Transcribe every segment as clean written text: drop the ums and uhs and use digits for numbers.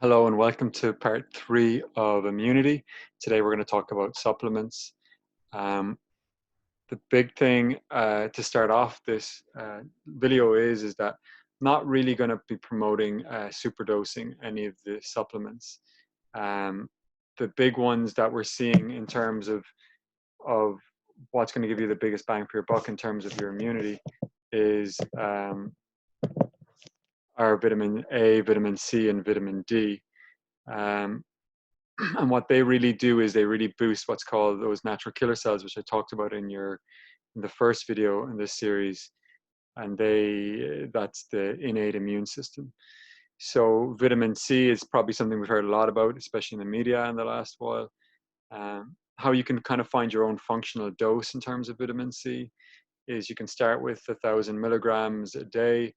Hello and welcome to part 3 of immunity. Today we're going to talk about supplements. Um, the big thing to start off this video is that I'm not really going to be promoting superdosing any of the supplements. Um, the big ones that we're seeing in terms of what's going to give you the biggest bang for your buck in terms of your immunity is our vitamin A, vitamin C, and vitamin D. Um, and what they really do is they really boost what's called those natural killer cells, which I talked about in the first video in this series. And that's the innate immune system. So vitamin C is probably something we've heard a lot about, especially in the media in the last while. How you can kind of find your own functional dose in terms of vitamin C is you can start with 1,000 milligrams a day,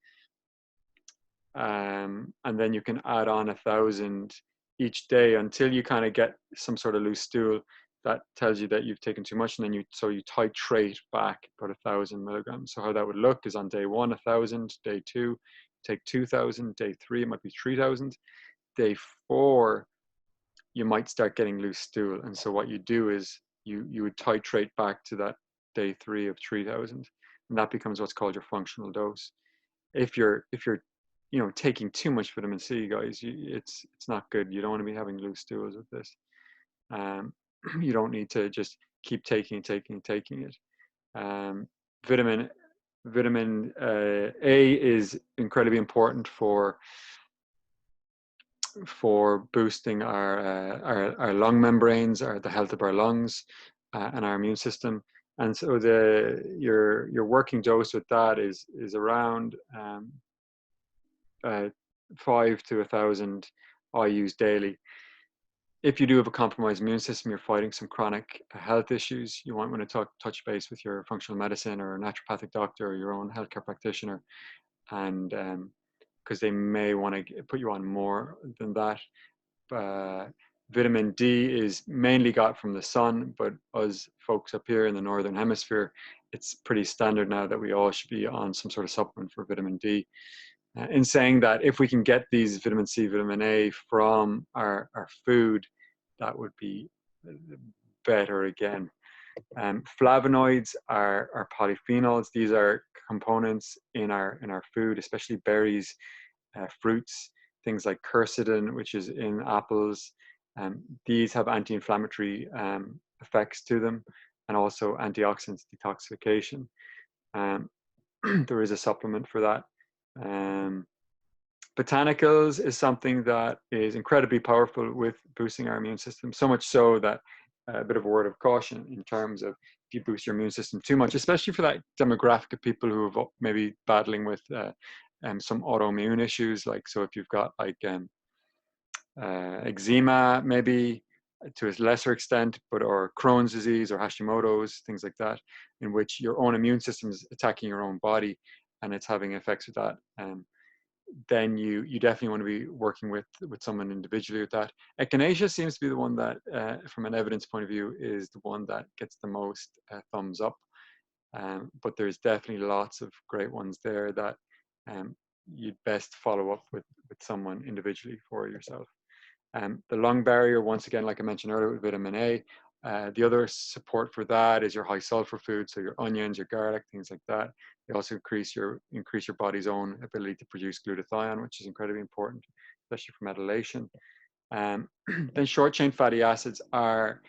and then you can add on 1,000 each day until you kind of get some sort of loose stool that tells you that you've taken too much, and then you titrate back about 1,000 milligrams. So how that would look is on day 1 1,000, day 2 take 2,000, day 3 it might be 3,000, day 4 you might start getting loose stool, and so what you do is you would titrate back to that day 3 of 3,000, and that becomes what's called your functional dose. If you're taking too much vitamin C, guys, it's not good. You don't want to be having loose stools with this. um, you don't need to just keep taking it. um, vitamin vitamin A is incredibly important for boosting our lung membranes, or the health of our lungs, and our immune system. And so your working dose with that is around 5 to 1,000 IU's daily. If you do have a compromised immune system, you're fighting some chronic health issues, you might want to touch base with your functional medicine or a naturopathic doctor or your own healthcare practitioner, and because they may want to put you on more than that. Uh, Vitamin D is mainly got from the sun, but us folks up here in the northern hemisphere, it's pretty standard now that we all should be on some sort of supplement for vitamin D. In saying that, if we can get these vitamin C, vitamin A from our food, that would be better again. Flavonoids are polyphenols. These are components in our food, especially berries, fruits, things like quercetin, which is in apples. These have anti-inflammatory effects to them, and also antioxidants detoxification. Um, there is a supplement for that. Botanicals is something that is incredibly powerful with boosting our immune system, so much so that a bit of a word of caution in terms of if you boost your immune system too much, especially for that demographic of people who have maybe battling with some autoimmune issues. Like, so if you've got like eczema, maybe to a lesser extent, but or Crohn's disease or Hashimoto's, things like that, in which your own immune system is attacking your own body and it's having effects with that. Then you definitely want to be working with someone individually with that. Echinacea seems to be the one that, from an evidence point of view, is the one that gets the most thumbs up. But there's definitely lots of great ones there that you'd best follow up with someone individually for yourself. The lung barrier, once again, like I mentioned earlier, with vitamin A. The other support for that is your high sulfur food, so your onions, your garlic, things like that. They also increase your body's own ability to produce glutathione, which is incredibly important, especially for methylation. Then short chain fatty acids are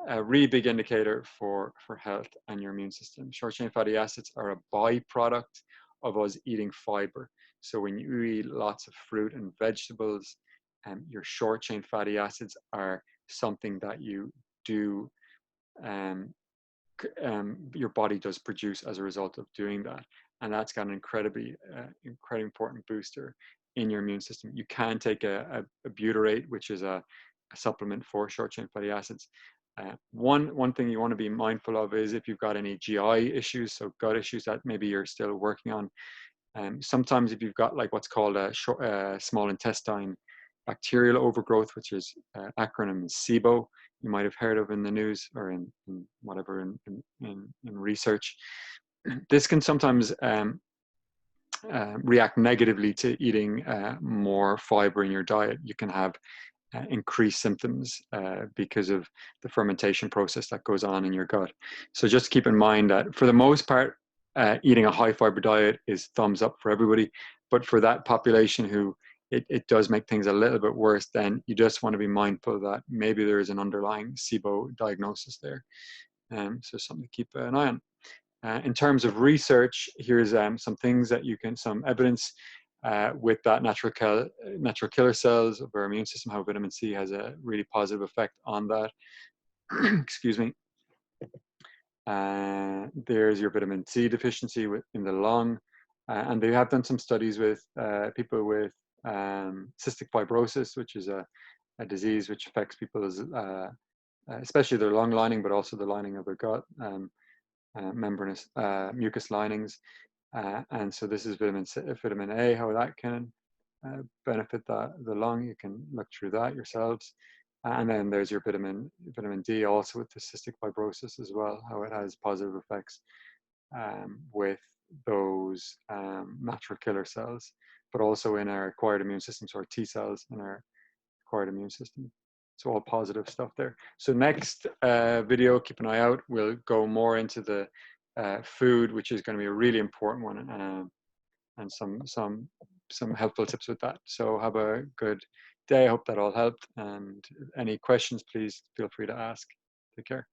a really big indicator for health and your immune system. Short chain fatty acids are a byproduct of us eating fiber. So when you eat lots of fruit and vegetables, your short chain fatty acids are something that you do, your body does produce as a result of doing that. And that's got an incredibly important booster in your immune system. You can take a butyrate, which is a supplement for short chain fatty acids. One thing you want to be mindful of is if you've got any GI issues, so gut issues that maybe you're still working on. Sometimes if you've got like what's called a small intestine bacterial overgrowth, which is acronym SIBO, you might have heard of in the news or in whatever in research. This can sometimes react negatively to eating more fiber in your diet. You can have increased symptoms because of the fermentation process that goes on in your gut. So just keep in mind that for the most part, eating a high fiber diet is thumbs up for everybody. But for that population who it does make things a little bit worse, then you just want to be mindful that maybe there is an underlying SIBO diagnosis there. So something to keep an eye on. In terms of research, here's some things that you can, some evidence with that natural killer cells of our immune system, how vitamin C has a really positive effect on that. Excuse me. There's your vitamin C deficiency in the lung. And they have done some studies with people with cystic fibrosis, which is a disease which affects people's, especially their lung lining, but also the lining of their gut. Membranous mucus linings, and so this is vitamin A, how that can benefit the lung. You can look through that yourselves. And then there's your vitamin D, also with the cystic fibrosis as well, how it has positive effects with those natural killer cells, but also in our acquired immune systems, or T cells in our acquired immune system. So all positive stuff there. So next video, keep an eye out. We'll go more into the food, which is going to be a really important one, and some helpful tips with that. So have a good day. I hope that all helped. And any questions, please feel free to ask. Take care.